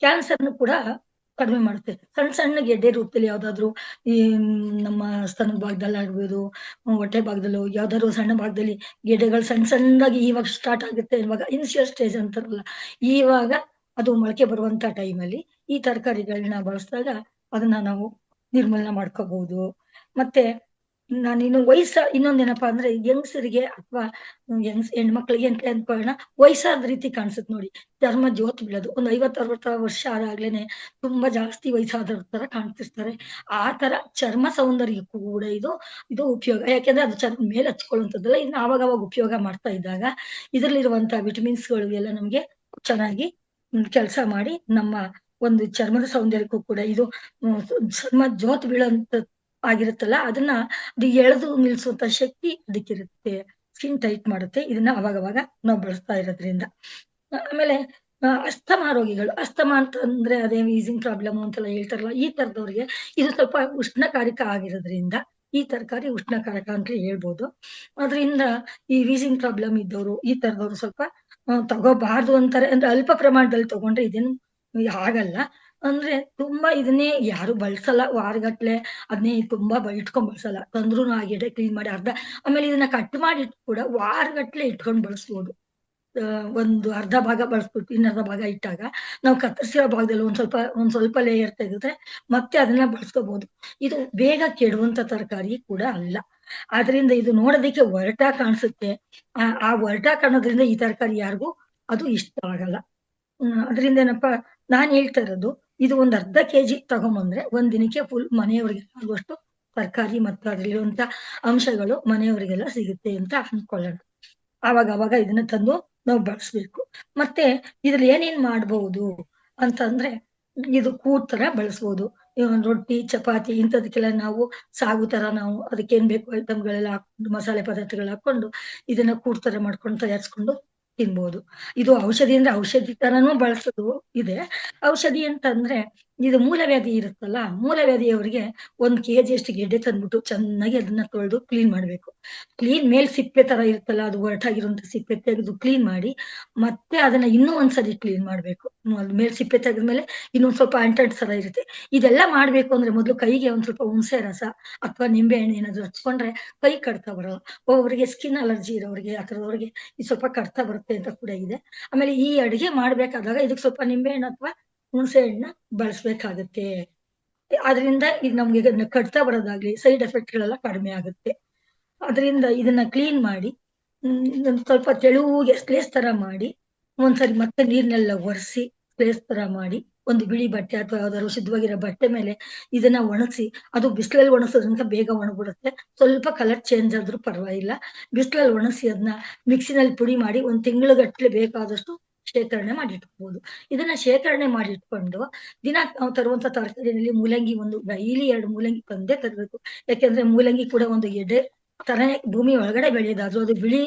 ಕ್ಯಾನ್ಸರ್‌ನು ಕೂಡ ಕಡಿಮೆ ಮಾಡುತ್ತೆ. ಸಣ್ಣ ಸಣ್ಣ ಗೆಡ್ಡೆ ರೂಪದಲ್ಲಿ ಯಾವ್ದಾದ್ರು ಈ ನಮ್ಮ ಸ್ತನದ ಭಾಗದಲ್ಲಾಗ್ಬೋದು, ಹೊಟ್ಟೆ ಭಾಗದಲ್ಲೋ ಯಾವ್ದಾದ್ರು ಸಣ್ಣ ಭಾಗದಲ್ಲಿ ಗೆಡ್ಡೆಗಳು ಸಣ್ಣ ಸಣ್ಣದಾಗಿ ಇವಾಗ ಸ್ಟಾರ್ಟ್ ಆಗುತ್ತೆ. ಇವಾಗ ಇನಿಷಿಯಲ್ ಸ್ಟೇಜ್ ಅಂತಾರಲ್ಲ, ಈವಾಗ ಅದು ಮೊಳಕೆ ಬರುವಂತ ಟೈಮಲ್ಲಿ ಈ ತರಕಾರಿಗಳನ್ನ ಬಳಸಿದಾಗ ಅದನ್ನ ನಾವು ನಿರ್ಮೂಲನೆ ಮಾಡ್ಕೋಬಹುದು. ಮತ್ತೆ ನಾನಿನ್ನು ಇನ್ನೊಂದೇನಪ್ಪಾ ಅಂದ್ರೆ ಹೆಂಗಸರಿಗೆ ಅಥವಾ ಹೆಣ್ಮಕ್ಳಿಗೆ ಅಂತ ಅನ್ಕೊಳ್ಳೋಣ, ವಯಸ್ಸಾದ ರೀತಿ ಕಾಣಿಸುತ್ತೆ ನೋಡಿ. ಚರ್ಮ ಜೋತ್ ಬೀಳೋದು. ಒಂದು 50-60 ವರ್ಷ ಆದಾಗ್ಲೇನೆ ತುಂಬಾ ಜಾಸ್ತಿ ವಯಸ್ಸಾದವ್ರ ತರ ಕಾಣ್ತಿರ್ತಾರೆ. ಆ ತರ ಚರ್ಮ ಸೌಂದರ್ಯಕ್ಕೂ ಕೂಡ ಇದು ಉಪಯೋಗ. ಯಾಕೆಂದ್ರೆ ಅದು ಚರ್ಮ ಮೇಲೆ ಹಚ್ಕೊಳ್ಳುವಂಥದ್ದಲ್ಲ. ಇದನ್ನ ಆವಾಗ ಉಪಯೋಗ ಮಾಡ್ತಾ ಇದ್ದಾಗ ಇದ್ರಲ್ಲಿರುವಂತ ವಿಟಮಿನ್ಸ್ಗಳು ಎಲ್ಲ ನಮ್ಗೆ ಚೆನ್ನಾಗಿ ಕೆಲಸ ಮಾಡಿ ನಮ್ಮ ಒಂದು ಚರ್ಮದ ಸೌಂದರ್ಯಕ್ಕೂ ಕೂಡ ಇದು ಚರ್ಮ ಜೋತ್ ಬೀಳೋಂತ ಆಗಿರುತ್ತಲ್ಲ, ಅದನ್ನ ಅದು ಎಳೆದು ನಿಲ್ಸುವಂತ ಶಕ್ತಿ ಅದಕ್ಕಿರುತ್ತೆ. ಸ್ಕಿನ್ ಟೈಟ್ ಮಾಡುತ್ತೆ. ಇದನ್ನ ಅವಾಗವಾಗ ನಾವು ಬಳಸ್ತಾ ಇರೋದ್ರಿಂದ. ಆಮೇಲೆ ಅಸ್ತಮಾ ರೋಗಿಗಳು, ಅಸ್ತಮಾ ಅಂತಂದ್ರೆ ಅದೇ ವೀಸಿಂಗ್ ಪ್ರಾಬ್ಲಮ್ ಅಂತೆಲ್ಲ ಹೇಳ್ತಾರಲ್ಲ, ಈ ತರದವ್ರಿಗೆ ಇದು ಸ್ವಲ್ಪ ಉಷ್ಣಕಾರಕ ಆಗಿರೋದ್ರಿಂದ ಈ ತರಕಾರಿ ಉಷ್ಣಕಾರಕ ಅಂತ ಹೇಳ್ಬೋದು. ಅದರಿಂದ ಈ ವೀಸಿಂಗ್ ಪ್ರಾಬ್ಲಮ್ ಇದ್ದವರು ಈ ತರದವ್ರು ಸ್ವಲ್ಪ ತಗೋಬಾರ್ದು ಅಂತಾರೆ. ಅಂದ್ರೆ ಅಲ್ಪ ಪ್ರಮಾಣದಲ್ಲಿ ತಗೊಂಡ್ರೆ ಇದೇನು ಆಗಲ್ಲ. ಅಂದ್ರೆ ತುಂಬಾ ಇದನ್ನೇ ಯಾರು ಬಳಸಲ್ಲ, ವಾರಗಟ್ಲೆ ಅದನ್ನೇ ತುಂಬಾ ಇಟ್ಕೊಂಡ್ ಬಳಸಲ್ಲ, ತಂದ್ರೂನು ಹಾಗೆ ಕ್ಲೀನ್ ಮಾಡಿ ಅರ್ಧ. ಆಮೇಲೆ ಇದನ್ನ ಕಟ್ ಮಾಡಿ ಕೂಡ ವಾರಗಟ್ಲೆ ಇಟ್ಕೊಂಡ್ ಬಳಸ್ಬೋದು. ಒಂದು ಅರ್ಧ ಭಾಗ ಬಳಸ್ಬಿಟ್ಟು ಇನ್ನರ್ಧ ಭಾಗ ಇಟ್ಟಾಗ ನಾವು ಕತ್ತರಿಸಿರೋ ಭಾಗದಲ್ಲಿ ಒಂದ್ ಸ್ವಲ್ಪ ಲೇಯರ್ ತೆಗೆದ್ರೆ ಮತ್ತೆ ಅದನ್ನ ಬಳಸ್ಕೋಬಹುದು. ಇದು ಬೇಗ ಕೆಡುವಂತ ತರಕಾರಿ ಕೂಡ ಅಲ್ಲ. ಆದ್ರಿಂದ ಇದು ನೋಡೋದಕ್ಕೆ ಒರಟಾಗಿ ಕಾಣಿಸುತ್ತೆ. ಆ ಒರಟಾಗಿ ಕಾಣೋದ್ರಿಂದ ಈ ತರಕಾರಿ ಯಾರಿಗೂ ಅದು ಇಷ್ಟ ಆಗಲ್ಲ. ಅದರಿಂದ ಏನಪ್ಪಾ ನಾನ್ ಹೇಳ್ತಾ ಇರೋದು, ಇದು ಒಂದ್ ಅರ್ಧ ಕೆಜಿ ತಗೊಂಬಂದ್ರೆ ಒಂದ್ ದಿನಕ್ಕೆ ಫುಲ್ ಮನೆಯವರಿಗೆ ಆಗುವಷ್ಟು ತರಕಾರಿ ಮತ್ತು ಅದ್ರಲ್ಲಿರುವಂತ ಅಂಶಗಳು ಮನೆಯವರಿಗೆಲ್ಲ ಸಿಗುತ್ತೆ ಅಂತ ಅನ್ಕೊಳ್ಳೋಣ. ಅವಾಗ ಇದನ್ನ ತಂದು ನಾವು ಬಳಸ್ಬೇಕು. ಮತ್ತೆ ಇದ್ರಲ್ಲಿ ಏನೇನ್ ಮಾಡ್ಬಹುದು ಅಂತಂದ್ರೆ, ಇದು ಕೂಟ್ ತರ ಬಳಸ್ಬೋದು. ರೊಟ್ಟಿ, ಚಪಾತಿ ಇಂಥದಕ್ಕೆಲ್ಲ ನಾವು ಸಾಗು ತರ ನಾವು ಅದಕ್ಕೇನ್ ಬೇಕು ಐಟಮ್ಗಳೆಲ್ಲ ಹಾಕೊಂಡು ಮಸಾಲೆ ಪದಾರ್ಥಗಳು ಹಾಕೊಂಡು ಇದನ್ನ ಕೂಟ್ ತರ ಮಾಡ್ಕೊಂಡು ತಯಾರಿಸ್ಕೊಂಡು ತಿನ್ಬೋದು. ಇದು ಔಷಧಿ ಅಂದ್ರೆ ಔಷಧಿ ತರನೂ ಬಳಸೋದು ಇದೆ. ಔಷಧಿ ಅಂತಂದ್ರೆ ಇದು ಮೂಲವ್ಯಾಧಿ ಇರುತ್ತಲ್ಲ, ಮೂಲವ್ಯಾಧಿಯವರಿಗೆ 1 ಕೆಜಿ ಅಷ್ಟು ಗೆಡ್ಡೆ ತಂದ್ಬಿಟ್ಟು ಚೆನ್ನಾಗಿ ಅದನ್ನ ತೊಳೆದು ಕ್ಲೀನ್ ಮಾಡ್ಬೇಕು. ಕ್ಲೀನ್ ಮೇಲ್ ಸಿಪ್ಪೆ ತರ ಇರುತ್ತಲ್ಲ, ಅದು ಒರಟಾಗಿರುವಂತ ಸಿಪ್ಪೆ ತೆಗೆದು ಕ್ಲೀನ್ ಮಾಡಿ ಮತ್ತೆ ಅದನ್ನ ಇನ್ನೂ ಒಂದ್ಸರಿ ಕ್ಲೀನ್ ಮಾಡ್ಬೇಕು. ಅದ್ ಮೇಲ್ ಸಿಪ್ಪೆ ತೆಗೆದ್ಮೇಲೆ ಇನ್ನೊಂದ್ ಸ್ವಲ್ಪ ಅಂಟಂಟ್ ತರ ಇರುತ್ತೆ. ಇದೆಲ್ಲ ಮಾಡ್ಬೇಕು ಅಂದ್ರೆ ಮೊದ್ಲು ಕೈಗೆ ಒಂದ್ ಸ್ವಲ್ಪ ಹುಣಸೆ ರಸ ಅಥವಾ ನಿಂಬೆ ಹಣ್ಣು ಏನಾದ್ರು ಹಚ್ಕೊಂಡ್ರೆ ಕೈ ಕಡ್ತ ಬರಲ್ಲ. ಒಬ್ಬೊಬ್ರಿಗೆ ಸ್ಕಿನ್ ಅಲರ್ಜಿ ಇರೋರಿಗೆ ಆ ತರದವ್ರಿಗೆ ಇದು ಸ್ವಲ್ಪ ಕಡ್ತ ಬರುತ್ತೆ ಅಂತ ಕೂಡ ಇದೆ. ಆಮೇಲೆ ಈ ಅಡಿಗೆ ಮಾಡ್ಬೇಕಾದಾಗ ಇದಕ್ ಸ್ವಲ್ಪ ನಿಂಬೆ ಹಣ್ಣು ಅಥವಾ ಹುಣಸೆ ಹಣ್ಣನ್ನ ಬಳಸ್ಬೇಕಾಗತ್ತೆ. ಅದರಿಂದ ಈಗ ನಮ್ಗೆ ಕಡ್ತ ಬರೋದಾಗ್ಲಿ ಸೈಡ್ ಎಫೆಕ್ಟ್ ಗಳೆಲ್ಲ ಕಡಿಮೆ ಆಗುತ್ತೆ. ಅದರಿಂದ ಇದನ್ನ ಕ್ಲೀನ್ ಮಾಡಿ ಒಂದ್ ಸ್ವಲ್ಪ ತೆಳುಗೆ ಸ್ಲೇಸ್ ತರ ಮಾಡಿ ಒಂದ್ಸರಿ ಮತ್ತೆ ನೀರ್ನೆಲ್ಲ ಒರೆಸಿ ಸ್ಲೇಸ್ ತರ ಮಾಡಿ ಒಂದು ಬಿಳಿ ಬಟ್ಟೆ ಅಥವಾ ಯಾವ್ದಾದ್ರು ಶುದ್ಧವಾಗಿರೋ ಬಟ್ಟೆ ಮೇಲೆ ಇದನ್ನ ಒಣಗಿಸಿ, ಅದು ಬಿಸಿಲಲ್ಲಿ ಒಣಗಿಸೋದ್ರಿಂದ ಬೇಗ ಒಣಗ್ಬಿಡುತ್ತೆ. ಸ್ವಲ್ಪ ಕಲರ್ ಚೇಂಜ್ ಆದ್ರೂ ಪರವಾಗಿಲ್ಲ. ಬಿಸಿಲಲ್ಲಿ ಒಣಗಿಸಿ ಅದನ್ನ ಮಿಕ್ಸಿನಲ್ಲಿ ಪುಡಿ ಮಾಡಿ 1 ತಿಂಗಳಗಟ್ಲೆ ಬೇಕಾದಷ್ಟು ಶೇಖರಣೆ ಮಾಡಿ ಇಟ್ಕೋಬಹುದು. ಇದನ್ನ ಶೇಖರಣೆ ಮಾಡಿ ಇಟ್ಕೊಂಡು ದಿನ ನಾವು ತರುವಂತ ತರಕಾರಿನಲ್ಲಿ ಮೂಲಂಗಿ ಒಂದು ಡೈಲಿ 2 ಮೂಲಂಗಿ ತಂದೇ ತರಬೇಕು. ಯಾಕೆಂದ್ರೆ ಮೂಲಂಗಿ ಕೂಡ ಒಂದು ಎಡೆ ತರನೇ ಭೂಮಿ ಒಳಗಡೆ ಬೆಳೆಯೋದಾದ್ರೂ ಅದು ಬಿಳಿ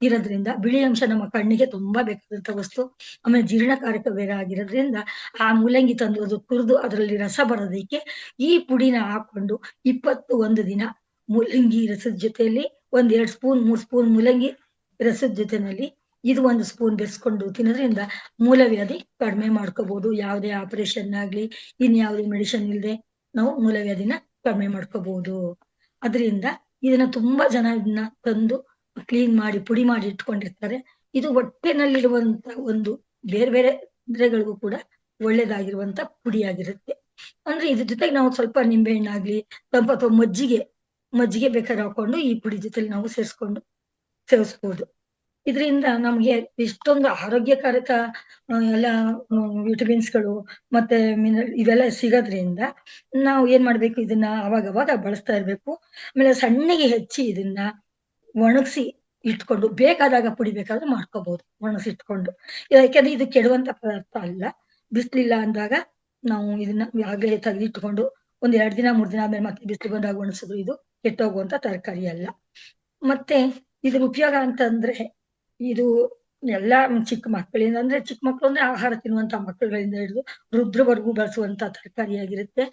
ಇರೋದ್ರಿಂದ, ಬಿಳಿ ಅಂಶ ನಮ್ಮ ಕಣ್ಣಿಗೆ ತುಂಬಾ ಬೇಕಾದಂತ ವಸ್ತು. ಆಮೇಲೆ ಜೀರ್ಣಕಾರಕ ಬೇರೆ ಆಗಿರೋದ್ರಿಂದ ಆ ಮೂಲಂಗಿ ತಂದು ಅದು ತುರಿದು ಅದರಲ್ಲಿ ರಸ ಬರೋದಕ್ಕೆ ಈ ಪುಡಿನ ಹಾಕೊಂಡು 21 ದಿನ ಮೂಲಂಗಿ ರಸದ ಜೊತೆಯಲ್ಲಿ 2 ಸ್ಪೂನ್ 3 ಸ್ಪೂನ್ ಮೂಲಂಗಿ ರಸದ ಜೊತೆನಲ್ಲಿ ಇದು 1 ಸ್ಪೂನ್ ಬೆರೆಸ್ಕೊಂಡು ತಿನ್ನೋದ್ರಿಂದ ಮೂಲವ್ಯಾಧಿ ಕಡಿಮೆ ಮಾಡ್ಕೋಬಹುದು. ಯಾವುದೇ ಆಪರೇಷನ್ ಆಗ್ಲಿ ಇನ್ಯಾವುದೇ ಮೆಡಿಸಿನ್ ಇಲ್ಲದೆ ನಾವು ಮೂಲವ್ಯಾಧಿನ ಕಡಿಮೆ ಮಾಡ್ಕೋಬಹುದು. ಅದರಿಂದ ಇದನ್ನ ತುಂಬಾ ಜನ ಇದನ್ನ ತಂದು ಕ್ಲೀನ್ ಮಾಡಿ ಪುಡಿ ಮಾಡಿ ಇಟ್ಕೊಂಡಿರ್ತಾರೆ. ಇದು ಹೊಟ್ಟೆನಲ್ಲಿರುವಂತ ಒಂದು ಬೇರೆ ಬೇರೆ ತೊಂದರೆಗಳಿಗೂ ಕೂಡ ಒಳ್ಳೇದಾಗಿರುವಂತ ಪುಡಿಯಾಗಿರುತ್ತೆ. ಅಂದ್ರೆ ಇದ್ರ ಜೊತೆಗೆ ನಾವು ಸ್ವಲ್ಪ ನಿಂಬೆ ಹಣ್ಣಾಗ್ಲಿ ಅಥವಾ ಮಜ್ಜಿಗೆ ಬೇಕಾದ್ರೆ ಹಾಕೊಂಡು ಈ ಪುಡಿ ಜೊತೆಲಿ ನಾವು ಸೇವಿಸ್ಬೋದು. ಇದರಿಂದ ನಮ್ಗೆ ಇಷ್ಟೊಂದು ಆರೋಗ್ಯಕಾರಕ ಎಲ್ಲ ವಿಟಮಿನ್ಸ್ಗಳು ಮತ್ತೆ ಇವೆಲ್ಲ ಸಿಗೋದ್ರಿಂದ ನಾವು ಏನ್ ಮಾಡ್ಬೇಕು, ಇದನ್ನ ಅವಾಗವಾಗ ಬಳಸ್ತಾ ಇರ್ಬೇಕು. ಆಮೇಲೆ ಸಣ್ಣಗೆ ಹೆಚ್ಚಿ ಇದನ್ನ ಒಣಗಿಸಿ ಇಟ್ಕೊಂಡು ಬೇಕಾದಾಗ ಪುಡಿ ಬೇಕಾದ್ರೆ ಮಾಡ್ಕೋಬಹುದು ಒಣಗಿಸಿ ಇಟ್ಕೊಂಡು. ಯಾಕೆಂದ್ರೆ ಇದು ಕೆಡುವಂತ ಪದಾರ್ಥ ಅಲ್ಲ. ಬಿಸ್ಲಿಲ್ಲ ಅಂದಾಗ ನಾವು ಇದನ್ನ ಆಗ್ಲೇ ತೆಗೆದಿಟ್ಕೊಂಡು 1 2 ದಿನ 3 ದಿನ ಆದ್ಮೇಲೆ ಮತ್ತೆ ಬಿಸಿಲು ಬಂದಾಗ ಒಣಗಿಸಿದ್ರು ಇದು ಕೆಟ್ಟೋಗುವಂತ ತರಕಾರಿ ಅಲ್ಲ. ಮತ್ತೆ ಇದ್ರ ಉಪಯೋಗ ಅಂತಂದ್ರೆ ಇದು ಎಲ್ಲಾ ಚಿಕ್ಕ ಮಕ್ಕಳಿಂದ ಅಂದ್ರೆ ಚಿಕ್ಕ ಮಕ್ಕಳು ಅಂದ್ರೆ ಆಹಾರ ತಿನ್ನುವಂತ ಮಕ್ಕಳುಗಳಿಂದ ಹಿಡಿದು ವೃದ್ಧರವರೆಗೂ ಬಳಸುವಂತ ತರಕಾರಿಯಾಗಿರುತ್ತೆ.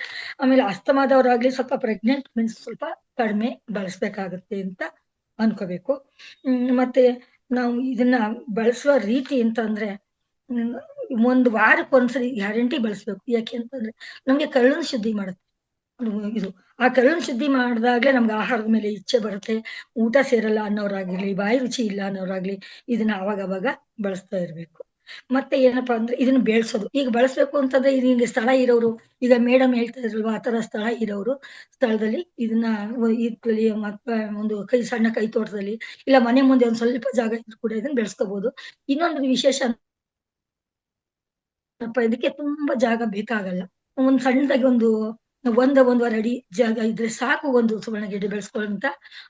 ಆಮೇಲೆ ಅಸ್ತಮಾದವರಾಗ್ಲಿ ಸ್ವಲ್ಪ ಪ್ರೆಗ್ನೆಂಟ್ ಮೀನ್ಸ್ ಸ್ವಲ್ಪ ಕಡಿಮೆ ಬಳಸ್ಬೇಕಾಗತ್ತೆ ಅಂತ ಅನ್ಕೋಬೇಕು. ಮತ್ತೆ ನಾವು ಇದನ್ನ ಬಳಸುವ ರೀತಿ ಅಂತಂದ್ರೆ 1 ವಾರಕ್ಕೊಂದ್ಸರಿ ಗ್ಯಾರಂಟಿ ಬಳಸ್ಬೇಕು. ಯಾಕೆ ಅಂತಂದ್ರೆ ನಮ್ಗೆ ಕರುಳನ್ನ ಶುದ್ಧಿ ಮಾಡುತ್ತೆ ಇದು. ಆ ಕರುಳನ್ನ ಶುದ್ಧಿ ಮಾಡಿದಾಗ್ಲೇ ನಮ್ಗೆ ಆಹಾರದ ಮೇಲೆ ಇಚ್ಛೆ ಬರುತ್ತೆ. ಊಟ ಸೇರಲ್ಲ ಅನ್ನೋರಾಗಿರ್ಲಿ, ಬಾಯಿ ರುಚಿ ಇಲ್ಲ ಅನ್ನೋರಾಗ್ಲಿ ಇದನ್ನ ಅವಾಗ ಬಳಸ್ತಾ ಇರ್ಬೇಕು. ಮತ್ತೆ ಏನಪ್ಪಾ ಅಂದ್ರೆ ಇದನ್ನ ಬೆಳೆಸೋದು ಈಗ ಬಳಸ್ಬೇಕು ಅಂತಂದ್ರೆ ಈಗ ಸ್ಥಳ ಇರೋರು, ಈಗ ಮೇಡಮ್ ಹೇಳ್ತಾ ಇದ್ರಲ್ವಾ, ಆ ತರ ಸ್ಥಳ ಇರೋರು ಸ್ಥಳದಲ್ಲಿ ಇದನ್ನ ಇದ್ರಲ್ಲಿ ಒಂದು ಸಣ್ಣ ಕೈ ತೋಟದಲ್ಲಿ ಇಲ್ಲ ಮನೆ ಮುಂದೆ ಒಂದ್ ಸ್ವಲ್ಪ ಜಾಗ ಇದ್ರು ಕೂಡ ಇದನ್ನ ಬೆಳೆಸ್ಕೋಬಹುದು. ಇನ್ನೊಂದು ವಿಶೇಷ ಇದಕ್ಕೆ ತುಂಬಾ ಜಾಗ ಬೇಕಾಗಲ್ಲ. ಒಂದ್ ಸಣ್ಣದಾಗಿ ಒಂದೂವರೆ ಅಡಿ ಜಾಗ ಇದ್ರೆ ಸಾಕು ಒಂದು ಸುವರ್ಣಗೆಡ್ಡೆ ಬೆಳೆಸ್ಕೊಳ್ಳುವಂತ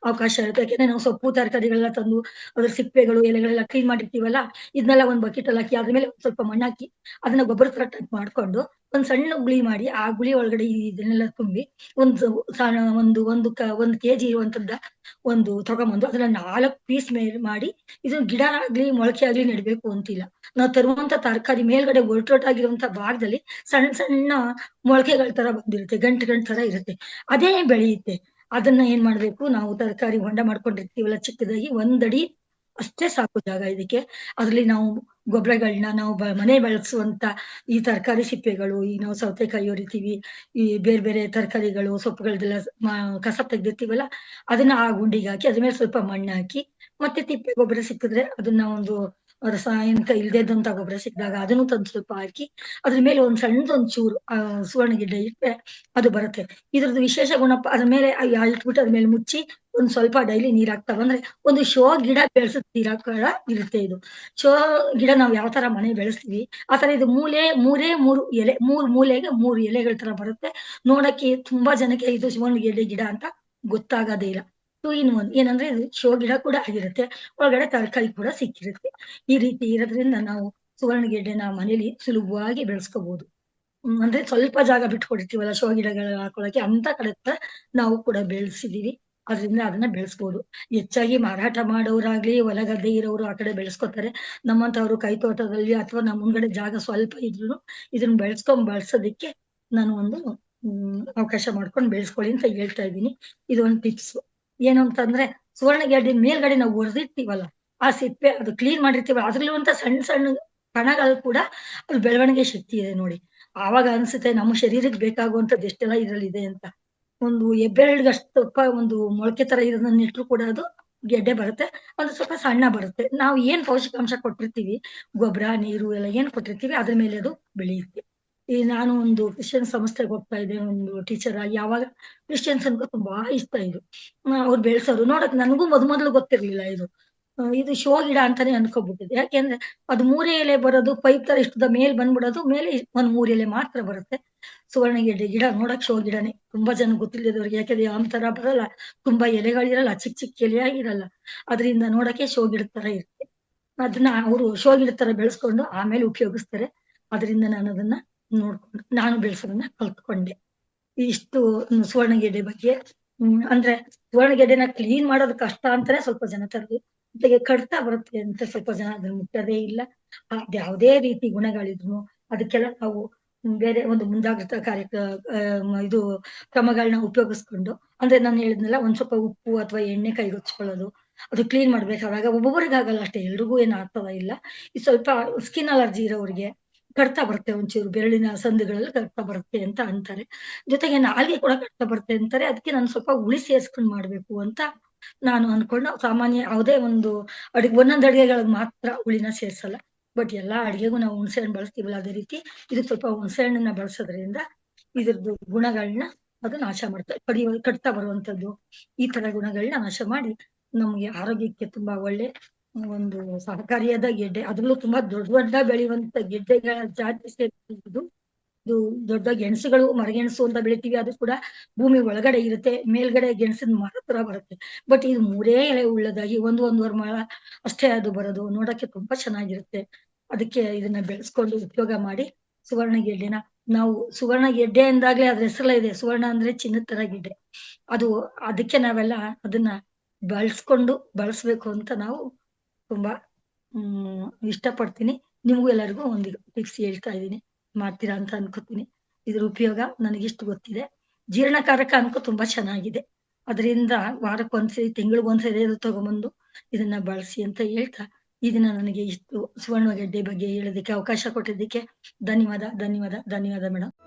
ಅವಕಾಶ ಇರುತ್ತೆ. ಯಾಕೆಂದ್ರೆ ನಾವು ಸೊಪ್ಪು ತರಕಾರಿಗಳನ್ನ ತಂದು ಅದ್ರ ಸಿಪ್ಪೆಗಳು ಎಲೆಗಳೆಲ್ಲ ಕ್ಲೀನ್ ಮಾಡಿರ್ತೀವಲ್ಲ, ಇದನ್ನೆಲ್ಲ ಒಂದ್ ಬಕೆಟ್ ಅಲ್ಲಿ ಹಾಕಿ ಅದ್ರ ಮೇಲೆ ಒಂದ್ ಸ್ವಲ್ಪ ಮಣ್ಣು ಹಾಕಿ ಅದನ್ನ ಗೊಬ್ಬರ ತರ ಟೈಪ್ ಮಾಡ್ಕೊಂಡು ಒಂದ್ ಸಣ್ಣ ಗುಳಿ ಮಾಡಿ ಆ ಗುಳಿ ಒಳಗಡೆ ಇದನ್ನೆಲ್ಲ ತುಂಬಿ ಒಂದು ಕೆಜಿ ಇರುವಂತದ್ದ ತಗೊಂಬಂದು ಅದನ್ನ 4 ಪೀಸ್ ಮಾಡಿ ಇದನ್ನ ಗಿಡ ಆಗ್ಲಿ ಮೊಳಕೆ ಆಗ್ಲಿ ನೆಡ್ಬೇಕು ಅಂತಿಲ್ಲ. ನಾವು ತರುವಂತ ತರಕಾರಿ ಮೇಲ್ಗಡೆ ಒರಟೊಟ್ಟಾಗಿರುವಂತ ಭಾಗದಲ್ಲಿ ಸಣ್ಣ ಸಣ್ಣ ಮೊಳಕೆಗಳ ತರ ಬಂದಿರುತ್ತೆ, ಗಂಟು ತರ ಇರುತ್ತೆ, ಅದೇ ಬೆಳೆಯುತ್ತೆ. ಅದನ್ನ ಏನ್ ಮಾಡ್ಬೇಕು, ನಾವು ತರಕಾರಿ ಹೊಂಡ ಮಾಡ್ಕೊಂಡಿರ್ತೀವಲ್ಲ ಚಿಕ್ಕದಾಗಿ 1 ಅಡಿ ಅಷ್ಟೇ ಸಾಕು ಜಾಗ ಇದಕ್ಕೆ. ಅದ್ರಲ್ಲಿ ನಾವು ಗೊಬ್ಬರಗಳನ್ನ ನಾವು ಮನೆ ಬಳಸುವಂತ ಈ ತರಕಾರಿ ಸಿಪ್ಪೆಗಳು, ಈಗ ನಾವು ಸೌತೆಕಾಯಿ ಹೊರಿತೀವಿ, ಈ ಬೇರೆ ಬೇರೆ ತರಕಾರಿಗಳು, ಸೊಪ್ಪುಗಳ್ದೆಲ್ಲ ಕಸ ತೆಗ್ದಿರ್ತೀವಲ್ಲ, ಅದನ್ನ ಆ ಗುಂಡಿಗೆ ಹಾಕಿ ಅದ್ರ ಮೇಲೆ ಸ್ವಲ್ಪ ಮಣ್ಣು ಹಾಕಿ, ಮತ್ತೆ ತಿಪ್ಪೆ ಗೊಬ್ಬರ ಸಿಕ್ಕಿದ್ರೆ ಅದನ್ನ ಒಂದು ರಾಸಾಯನಿಕ ಇಲ್ದೇ ಇದ್ದಂತ ಗೊಬ್ಬರ ಸಿಕ್ಕಿದಾಗ ಅದನ್ನು ತಂದು ಸ್ವಲ್ಪ ಹಾಕಿ, ಅದ್ರ ಮೇಲೆ ಒಂದ್ ಸಣ್ಣದೊಂದ್ ಚೂರು ಸುವರ್ಣಗೆಡ್ಡೆ ಇಟ್ರೆ ಅದು ಬರುತ್ತೆ. ಇದ್ರದ್ದು ವಿಶೇಷ ಗುಣಪ್ಪ ಅದ್ರ ಮೇಲೆ ಇಟ್ಬಿಟ್ಟು ಅದ್ರ ಮೇಲೆ ಮುಚ್ಚಿ ಒಂದ್ ಸ್ವಲ್ಪ ಡೈಲಿ ನೀರ್ ಹಾಕ್ತಾ ಬಂದ್ರೆ ಒಂದು ಶೋ ಗಿಡ ಬೆಳೆಸದ್ ತೀರಾ ಇರುತ್ತೆ ಇದು. ಶೋ ಗಿಡ ನಾವ್ ಯಾವ ತರ ಮನೆ ಬೆಳೆಸ್ತೀವಿ ಆ ತರ ಇದು ಮೂರೇ ಮೂರು ಎಲೆ, ಮೂಲೆಗೆ 3 ಎಲೆಗಳ ತರ ಬರುತ್ತೆ. ನೋಡಕ್ಕೆ ತುಂಬಾ ಜನಕ್ಕೆ ಇದು ಶಿವಣ್ಣಿಗೆಡ್ಡೆ ಗಿಡ ಅಂತ ಗೊತ್ತಾಗೋದೇ ಇಲ್ಲ. 2 in 1 ಏನಂದ್ರೆ ಇದು ಶೋ ಗಿಡ ಕೂಡ ಆಗಿರುತ್ತೆ, ಒಳಗಡೆ ತರಕಾರಿ ಕೂಡ ಸಿಕ್ಕಿರುತ್ತೆ. ಈ ರೀತಿ ಇರೋದ್ರಿಂದ ನಾವು ಸುವರ್ಣಗೆಡ್ಡೆನ ಮನೇಲಿ ಸುಲಭವಾಗಿ ಬೆಳೆಸ್ಕೋಬಹುದು. ಅಂದ್ರೆ ಸ್ವಲ್ಪ ಜಾಗ ಬಿಟ್ಕೊಟ್ಟಿರ್ತೀವಲ್ಲ ಶೋ ಗಿಡಗಳ ಹಾಕೊಳಕ್ಕೆ, ಅಂತ ಕಡೆ ನಾವು ಕೂಡ ಬೆಳೆಸಿದೀವಿ. ಅದ್ರಿಂದ ಅದನ್ನ ಬೆಳೆಸ್ಬೋದು. ಹೆಚ್ಚಾಗಿ ಮಾರಾಟ ಮಾಡೋರಾಗ್ಲಿ, ಹೊಲ ಗದ್ದೆ ಇರೋರು ಆ ಕಡೆ ಬೆಳೆಸ್ಕೊತಾರೆ. ನಮ್ಮಂತವ್ರು ಕೈ ತೋಟದಲ್ಲಿ ಅಥವಾ ನಮ್ ಮುಂದ್ಗಡೆ ಜಾಗ ಸ್ವಲ್ಪ ಇದ್ರುನು ಇದನ್ನ ಬಳಸೋದಿಕ್ಕೆ ನಾನು ಒಂದು ಅವಕಾಶ ಮಾಡ್ಕೊಂಡು ಬೆಳೆಸ್ಕೊಳ್ಳಿ ಅಂತ ಹೇಳ್ತಾ ಇದ್ದೀನಿ. ಇದೊಂದು ಟಿಪ್ಸ್. ಏನು ಅಂತಂದ್ರೆ ಸುವರ್ಣಗೆಡ್ಡೆ ಮೇಲ್ಗಡೆ ನಾವು ಹೊರದಿರ್ತೀವಲ್ಲ, ಆ ಸಿಪ್ಪೆ ಅದು ಕ್ಲೀನ್ ಮಾಡಿರ್ತೀವಲ್ಲ, ಅದ್ರಲ್ಲಿರುವಂತ ಸಣ್ಣ ಸಣ್ಣ ಕಣಗಳು ಕೂಡ ಅದು ಬೆಳವಣಿಗೆ ಶಕ್ತಿ ಇದೆ ನೋಡಿ. ಆವಾಗ ಅನ್ಸುತ್ತೆ ನಮ್ಮ ಶರೀರಕ್ಕೆ ಬೇಕಾಗುವಂತದ್ದು ಎಷ್ಟೆಲ್ಲ ಇದ್ರಲ್ಲಿದೆ ಅಂತ. ಒಂದು ಹೆಬ್ಬೆರಳಿಗಷ್ಟಪ್ಪ ಒಂದು ಮೊಳಕೆ ತರ ಇರೋದನ್ನ ಇಟ್ರು ಕೂಡ ಅದು ಗೆಡ್ಡೆ ಬರುತ್ತೆ. ಅದು ಸ್ವಲ್ಪ ಸಣ್ಣ ಬರುತ್ತೆ. ನಾವು ಏನ್ ಪೌಷ್ಟಿಕಾಂಶ ಕೊಟ್ಟಿರ್ತೀವಿ, ಗೊಬ್ಬರ, ನೀರು ಎಲ್ಲ ಏನ್ ಕೊಟ್ಟಿರ್ತೀವಿ ಅದ್ರ ಮೇಲೆ ಅದು ಬೆಳೆಯುತ್ತೆ. ಈ ನಾನು ಒಂದು ಕ್ರಿಶ್ಚಿಯನ್ ಸಂಸ್ಥೆಗೆ ಹೋಗ್ತಾ ಇದ್ದೆ ಒಂದು ಟೀಚರ್ ಆಗಿ. ಯಾವಾಗ ಕ್ರಿಶ್ಚಿಯನ್ಸ್ ಅನ್ಕೋ ತುಂಬಾ ಇಷ್ಟ ಇದು. ಅವ್ರು ಬೆಳ್ಸೋರು ನೋಡಕ್ ನನಗೂ ಮೊದ್ಲು ಗೊತ್ತಿರ್ಲಿಲ್ಲ ಇದು. ಇದು ಶೋ ಗಿಡ ಅಂತಾನೆ ಅನ್ಕೋಬಿಟ್ಟಿದ್ದೆ. ಯಾಕೆಂದ್ರೆ ಅದು 3 ಎಲೆ ಬರೋದು ಪೈಪ್ ತರ ಇಷ್ಟುದ್ದ ಮೇಲ್ ಬಂದ್ಬಿಡೋದು, ಮೇಲೆ ಒಂದ್ 3 ಎಲೆ ಮಾತ್ರ ಬರುತ್ತೆ. ಸುವರ್ಣಗೆಡ್ಡೆ ಗಿಡ ನೋಡಕ್ ಶೋ ಗಿಡನೇ. ತುಂಬಾ ಜನ ಗೊತ್ತಿಲ್ಲದವ್ರಿಗೆ, ಯಾಕಂದ್ರೆ ಯಾವ ತರ ಬರಲ್ಲ, ತುಂಬಾ ಎಲೆಗಳಿರಲ್ಲ, ಚಿಕ್ಕ ಚಿಕ್ಕ ಎಲೆಯಾಗಿರಲ್ಲ. ಅದ್ರಿಂದ ನೋಡಕ್ಕೆ ಶೋ ಗಿಡದ ತರ ಇರುತ್ತೆ. ಅದನ್ನ ಅವರು ಶೋ ಗಿಡದ ತರ ಬೆಳೆಸ್ಕೊಂಡು ಆಮೇಲೆ ಉಪಯೋಗಿಸ್ತಾರೆ. ಅದರಿಂದ ನಾನು ಅದನ್ನ ನೋಡ್ಕೊಂಡು ನಾನು ಬೆಳೆಸೋದನ್ನ ಕಲ್ತ್ಕೊಂಡೆ. ಇಷ್ಟು ಸುವರ್ಣಗೆಡ್ಡೆ ಬಗ್ಗೆ. ಅಂದ್ರೆ ಸುವರ್ಣಗೆಡ್ಡೆನ ಕ್ಲೀನ್ ಮಾಡೋದು ಕಷ್ಟ ಅಂತಾನೆ ಸ್ವಲ್ಪ ಜನ ತರದು. ಜೊತೆಗೆ ಕಡ್ತಾ ಬರುತ್ತೆ ಅಂತ ಸ್ವಲ್ಪ ಜನ ಅದನ್ನ ಮುಟ್ಟೋದೇ ಇಲ್ಲ. ಅದ್ಯಾವುದೇ ರೀತಿ ಗುಣಗಳಿದ್ರು ಅದಕ್ಕೆಲ್ಲ ನಾವು ಬೇರೆ ಒಂದು ಮುಂಜಾಗ್ರತಾ ಇದು ಕ್ರಮಗಳನ್ನ ಉಪಯೋಗಿಸ್ಕೊಂಡು, ಅಂದ್ರೆ ನಾನು ಹೇಳಿದ್ನಲ್ಲ ಒಂದ್ ಸ್ವಲ್ಪ ಉಪ್ಪು ಅಥವಾ ಎಣ್ಣೆ ಕೈಗೆ ಹಚ್ಕೊಳ್ಳೋದು, ಅದು ಕ್ಲೀನ್ ಮಾಡ್ಬೇಕಾದಾಗ ಒಬ್ಬೊಬ್ಬರಿಗೆ ಆಗಲ್ಲ ಅಷ್ಟೇ, ಎಲ್ರಿಗೂ ಏನ್ ಆಗ್ತದ ಇಲ್ಲ. ಈ ಸ್ವಲ್ಪ ಸ್ಕಿನ್ ಅಲರ್ಜಿ ಇರೋರಿಗೆ ಕಡ್ತಾ ಬರುತ್ತೆ, ಒಂಚೂರು ಬೆರಳಿನ ಸಂದುಗಳಲ್ಲಿ ಕಡ್ತಾ ಬರುತ್ತೆ ಅಂತ ಅಂತಾರೆ. ಜೊತೆಗೆ ನಾಲಿಗೆ ಕೂಡ ಕಡ್ತಾ ಬರುತ್ತೆ ಅಂತಾರೆ. ಅದಕ್ಕೆ ನಾನು ಸ್ವಲ್ಪ ಹುಳಿ ಸೇರ್ಸ್ಕೊಂಡ್ ಮಾಡ್ಬೇಕು ಅಂತ ನಾನು ಅನ್ಕೊಂಡು, ಸಾಮಾನ್ಯ ಯಾವುದೇ ಒಂದು ಒಂದೊಂದ್ ಅಡಿಗೆಗಳಿಗೆ ಮಾತ್ರ ಹುಳಿನ ಸೇರ್ಸಲ್ಲ. ಬಟ್ ಎಲ್ಲಾ ಅಡಿಗೆಗೂ ನಾವು ಹುಣಸೆ ಹಣ್ಣು ಬಳಸ್ತೀವಲ್ಲ, ಅದೇ ರೀತಿ ಇದು ಸ್ವಲ್ಪ ಹುಣಸೆ ಹಣ್ಣನ್ನ ಬಳಸೋದ್ರಿಂದ ಇದ್ರದ್ದು ಗುಣಗಳನ್ನ ಅದು ನಾಶ ಮಾಡ್ತಾರೆ. ಕಡ್ತಾ ಬರುವಂತದ್ದು ಈ ತರ ಗುಣಗಳನ್ನ ನಾಶ ಮಾಡಿ ನಮ್ಗೆ ಆರೋಗ್ಯಕ್ಕೆ ತುಂಬಾ ಒಳ್ಳೆ ಒಂದು ಸಹಕಾರಿಯಾದ ಗೆಡ್ಡೆ. ಅದ್ರಲ್ಲೂ ತುಂಬಾ ದೊಡ್ಡ ದೊಡ್ಡ ಬೆಳೆಯುವಂತ ಗೆಡ್ಡೆಗಳ ಜಾತಿ ಸೇರಿದ್ದು. ಇದು ದೊಡ್ಡ ಗೆಣಸುಗಳು, ಮರಗೆಣಸು ಅಂತ ಬೆಳಿತೀವಿ, ಅದು ಕೂಡ ಭೂಮಿ ಒಳಗಡೆ ಇರುತ್ತೆ, ಮೇಲ್ಗಡೆ ಗೆಣಸಿನ ಮರ ತರ ಬರುತ್ತೆ. ಬಟ್ ಇದು 3 ಎಲೆ ಉಳ್ಳದಾಗಿ ಒಂದೂವರೆ ಮೊಳ ಅಷ್ಟೇ ಅದು ಬರೋದು. ನೋಡಕ್ಕೆ ತುಂಬಾ ಚೆನ್ನಾಗಿರುತ್ತೆ. ಅದಕ್ಕೆ ಇದನ್ನ ಬೆಳೆಸ್ಕೊಂಡು ಉಪಯೋಗ ಮಾಡಿ ಸುವರ್ಣಗೆಡ್ಡೆನ ನಾವು ಸುವರ್ಣಗೆಡ್ಡೆ ಅಂದಾಗ್ಲೇ ಅದ್ರ ಹೆಸರಲ್ಲೇ ಇದೆ, ಸುವರ್ಣ ಅಂದ್ರೆ ಚಿನ್ನದ ತರ ಗೆಡ್ಡೆ. ಅದು ಅದಕ್ಕೆ ನಾವೆಲ್ಲ ಅದನ್ನ ಬಳಸ್ಬೇಕು ಅಂತ ನಾವು ತುಂಬಾ ಇಷ್ಟಪಡ್ತೀನಿ. ನಿಮ್ಗೂ ಎಲ್ಲರಿಗೂ ಒಂದು ಟಿಪ್ಸ್ ಹೇಳ್ತಾ ಇದೀನಿ, ಮಾಡ್ತೀರಾ ಅಂತ ಅನ್ಕೋತೀನಿ. ಇದ್ರ ಉಪಯೋಗ ನನಗಿಷ್ಟು ಗೊತ್ತಿದೆ. ಜೀರ್ಣಕಾರಕ ಅನ್ಕೋ ತುಂಬಾ ಚೆನ್ನಾಗಿದೆ. ಅದರಿಂದ ವಾರಕ್ಕೊಂದ್ಸರಿ, ತಿಂಗಳಿಗೊಂದ್ಸರಿ ಇದು ತಗೊಂಬಂದು ಇದನ್ನ ಬಳಸಿ ಅಂತ ಹೇಳ್ತಾ, ಈ ದಿನ ನನಗೆ ಇಷ್ಟು ಸುವರ್ಣಗೆಡ್ಡೆ ಬಗ್ಗೆ ಹೇಳೋದಕ್ಕೆ ಅವಕಾಶ ಕೊಟ್ಟಿದ್ದಕ್ಕೆ ಧನ್ಯವಾದ ಮೇಡಮ್.